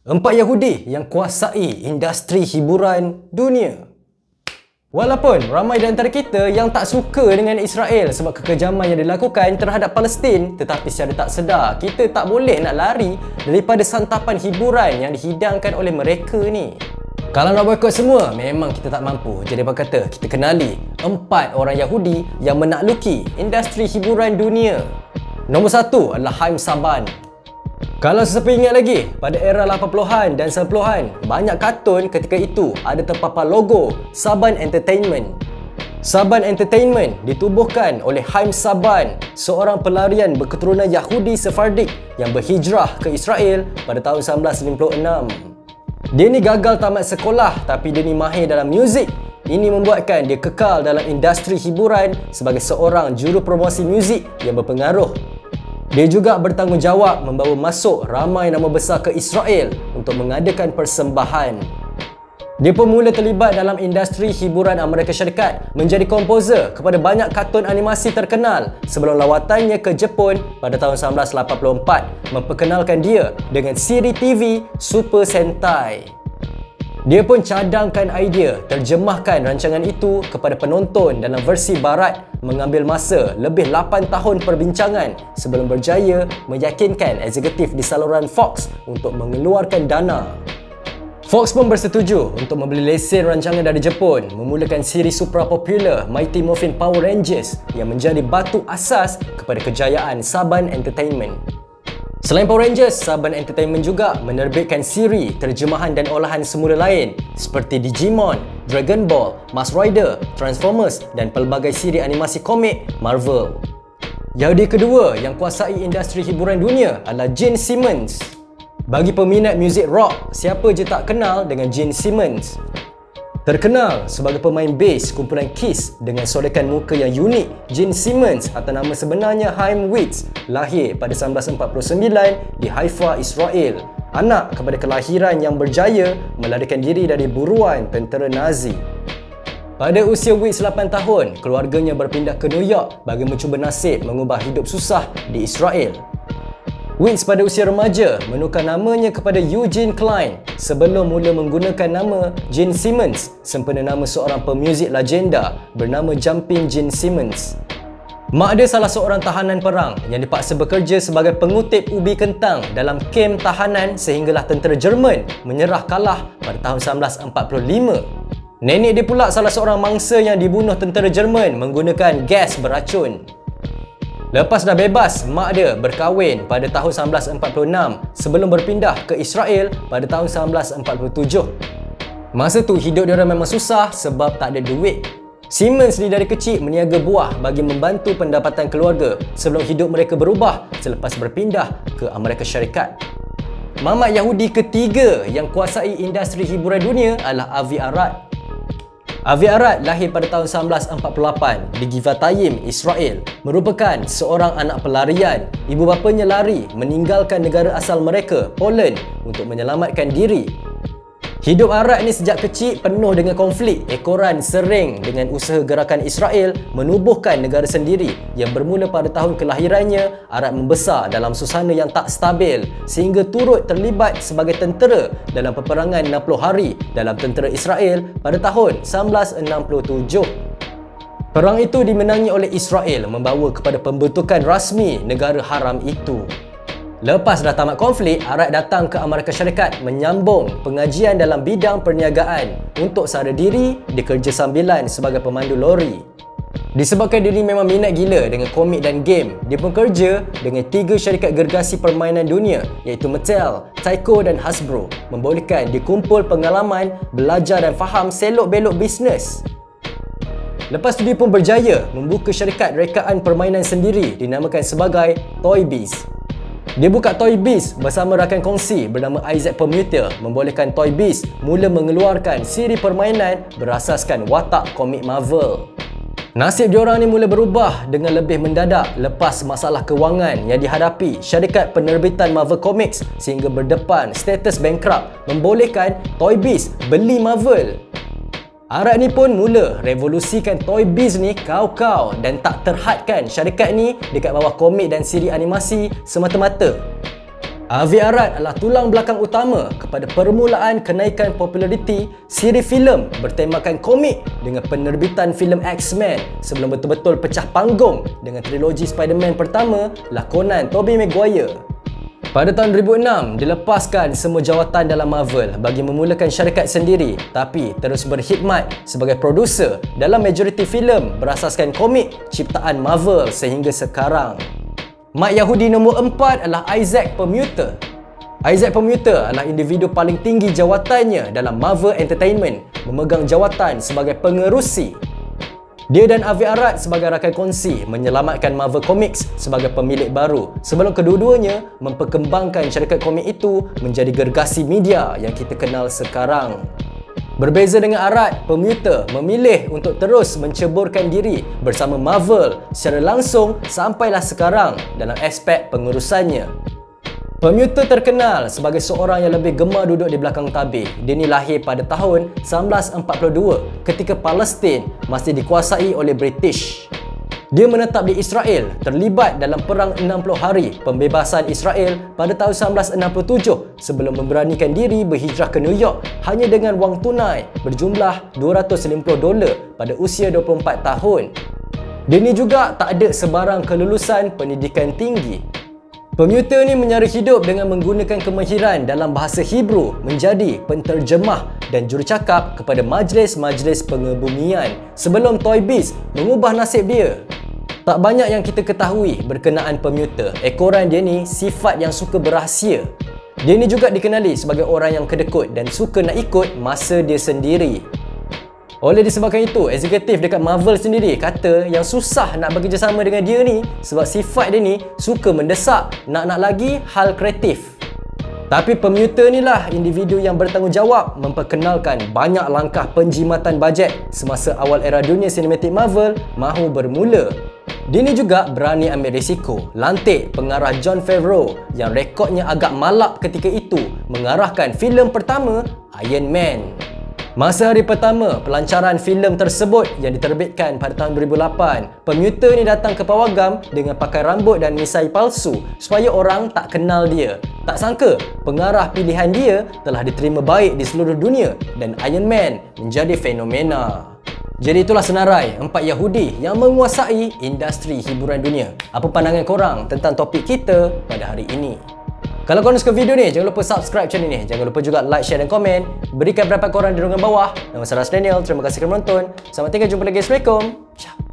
Empat Yahudi yang kuasai industri hiburan dunia. Walaupun ramai di antara kita yang tak suka dengan Israel sebab kekejaman yang dilakukan terhadap Palestin, tetapi secara tak sedar, kita tak boleh nak lari daripada santapan hiburan yang dihidangkan oleh mereka ni. Kalau nak boikot semua, memang kita tak mampu. Jadi apa kata, kita kenali empat orang Yahudi yang menakluki industri hiburan dunia. Nombor satu adalah Haim Saban. Kalau sesiapa ingat lagi, pada era 80-an dan 90-an, banyak kartun ketika itu ada terpapar logo Saban Entertainment. Saban Entertainment ditubuhkan oleh Haim Saban, seorang pelarian berketurunan Yahudi Sephardic yang berhijrah ke Israel pada tahun 1956. Dia ni gagal tamat sekolah tapi dia ni mahir dalam muzik. Ini membuatkan dia kekal dalam industri hiburan sebagai seorang juru promosi muzik yang berpengaruh. Dia juga bertanggungjawab membawa masuk ramai nama besar ke Israel untuk mengadakan persembahan. Dia pun mula terlibat dalam industri hiburan Amerika Syarikat, menjadi komposer kepada banyak kartun animasi terkenal sebelum lawatannya ke Jepun pada tahun 1984 memperkenalkan dia dengan siri TV Super Sentai. Dia pun cadangkan idea terjemahkan rancangan itu kepada penonton dalam versi barat, mengambil masa lebih 8 tahun perbincangan sebelum berjaya meyakinkan eksekutif di saluran Fox untuk mengeluarkan dana. Fox pun bersetuju untuk membeli lesen rancangan dari Jepun, memulakan siri supra popular Mighty Morphin Power Rangers yang menjadi batu asas kepada kejayaan Saban Entertainment. Selain Power Rangers, Saban Entertainment juga menerbitkan siri, terjemahan dan olahan semula lain seperti Digimon, Dragon Ball, Mask Rider, Transformers dan pelbagai siri animasi komik Marvel. Yahudi kedua yang kuasai industri hiburan dunia adalah Gene Simmons. Bagi peminat muzik rock, siapa je tak kenal dengan Gene Simmons? Terkenal sebagai pemain bass kumpulan Kiss dengan sorekan muka yang unik, Gene Simmons atau nama sebenarnya Chaim Weitz lahir pada 1949 di Haifa, Israel. Anak kepada kelahiran yang berjaya melarikan diri dari buruan tentera Nazi. Pada usia Weitz 8 tahun, keluarganya berpindah ke New York bagi mencuba nasib mengubah hidup susah di Israel. Weitz pada usia remaja menukar namanya kepada Eugene Klein sebelum mula menggunakan nama Gene Simmons sempena nama seorang pemuzik legenda bernama Jumping Gene Simmons. Mak dia salah seorang tahanan perang yang dipaksa bekerja sebagai pengutip ubi kentang dalam kem tahanan sehinggalah tentera Jerman menyerah kalah pada tahun 1945. Nenek dia pula salah seorang mangsa yang dibunuh tentera Jerman menggunakan gas beracun. Lepas dah bebas, mak dia berkahwin pada tahun 1946 sebelum berpindah ke Israel pada tahun 1947. Masa tu hidup diorang memang susah sebab tak ada duit. Simmons ni dari kecil meniaga buah bagi membantu pendapatan keluarga sebelum hidup mereka berubah selepas berpindah ke Amerika Syarikat. Mamat Yahudi ketiga yang kuasai industri hiburan dunia adalah Avi Arad. Avi Arad lahir pada tahun 1948 di Givatayim, Israel. Merupakan seorang anak pelarian. Ibu bapanya lari meninggalkan negara asal mereka, Poland, untuk menyelamatkan diri. Hidup Arad ni sejak kecil penuh dengan konflik. Ekoran sering dengan usaha gerakan Israel menubuhkan negara sendiri. Yang bermula pada tahun kelahirannya, Arad membesar dalam suasana yang tak stabil sehingga turut terlibat sebagai tentera dalam peperangan 60 hari dalam tentera Israel pada tahun 1967. Perang itu dimenangi oleh Israel membawa kepada pembentukan rasmi negara haram itu. Lepas dah tamat konflik, Arad datang ke Amerika Syarikat menyambung pengajian dalam bidang perniagaan untuk sara diri di kerja sambilan sebagai pemandu lori. Disebabkan diri memang minat gila dengan komik dan game, dia pun kerja dengan 3 syarikat gergasi permainan dunia iaitu Mattel, Tyco dan Hasbro, membolehkan dia kumpul pengalaman, belajar dan faham selok-belok bisnes. Lepas tu dia pun berjaya membuka syarikat rekaan permainan sendiri dinamakan sebagai Toy Biz. Dia buka Toy Biz bersama rakan kongsi bernama Isaac Permuter, membolehkan Toy Biz mula mengeluarkan siri permainan berasaskan watak komik Marvel. Nasib diorang ni mula berubah dengan lebih mendadak lepas masalah kewangan yang dihadapi syarikat penerbitan Marvel Comics sehingga berdepan status bankrupt, membolehkan Toy Biz beli Marvel. Arad ni pun mula revolusikan Toy Biz ni kau-kau dan tak terhadkan syarikat ni dekat bawah komik dan siri animasi semata-mata. Avi Arad adalah tulang belakang utama kepada permulaan kenaikan populariti siri filem bertemakan komik dengan penerbitan filem X-Men sebelum betul-betul pecah panggung dengan trilogi Spider-Man pertama lakonan Tobey Maguire. Pada tahun 2006, dilepaskan semua jawatan dalam Marvel bagi memulakan syarikat sendiri, tapi terus berkhidmat sebagai produser dalam majoriti filem berasaskan komik ciptaan Marvel sehingga sekarang. Mak Yahudi nombor 4 adalah Isaac Permuter. Isaac Permuter adalah individu paling tinggi jawatannya dalam Marvel Entertainment, memegang jawatan sebagai pengerusi. Dia dan Avi Arad sebagai rakan kongsi menyelamatkan Marvel Comics sebagai pemilik baru sebelum kedua-duanya memperkembangkan syarikat komik itu menjadi gergasi media yang kita kenal sekarang. Berbeza dengan Arad, Permuter memilih untuk terus menceburkan diri bersama Marvel secara langsung sampailah sekarang dalam aspek pengurusannya. Permuter terkenal sebagai seorang yang lebih gemar duduk di belakang tabir. Dia ni lahir pada tahun 1942 ketika Palestin masih dikuasai oleh British. Dia menetap di Israel, terlibat dalam Perang 60 Hari Pembebasan Israel pada tahun 1967 sebelum memberanikan diri berhijrah ke New York hanya dengan wang tunai berjumlah $250 pada usia 24 tahun. Dia ni juga tak ada sebarang kelulusan pendidikan tinggi. Permuter ni menyara hidup dengan menggunakan kemahiran dalam bahasa Hebrew menjadi penterjemah dan jurucakap kepada majlis-majlis pengebumian sebelum Toy Biz mengubah nasib dia. Tak banyak yang kita ketahui berkenaan Permuter. Ekoran dia ni sifat yang suka berahsia. Dia ni juga dikenali sebagai orang yang kedekut dan suka nak ikut masa dia sendiri. Oleh disebabkan itu, eksekutif dekat Marvel sendiri kata yang susah nak bekerjasama dengan dia ni sebab sifat dia ni suka mendesak, nak lagi hal kreatif. Tapi Permuter ni lah individu yang bertanggungjawab memperkenalkan banyak langkah penjimatan bajet semasa awal era dunia sinematik Marvel mahu bermula. Dia ni juga berani ambil risiko, lantik pengarah Jon Favreau yang rekodnya agak malap ketika itu mengarahkan filem pertama Iron Man. Masa hari pertama pelancaran filem tersebut yang diterbitkan pada tahun 2008, Permuter ni datang ke pawagam dengan pakai rambut dan misai palsu supaya orang tak kenal dia. Tak sangka, pengarah pilihan dia telah diterima baik di seluruh dunia dan Iron Man menjadi fenomena. Jadi itulah senarai 4 Yahudi yang menguasai industri hiburan dunia. Apa pandangan korang tentang topik kita pada hari ini? Kalau korang suka video ni, jangan lupa subscribe channel ni. Jangan lupa juga like, share dan komen. Berikan pendapat korang di ruangan bawah. Nama saya Daniel. Terima kasih kerana menonton. Selamat tinggal, jumpa lagi. Assalamualaikum. Ciao.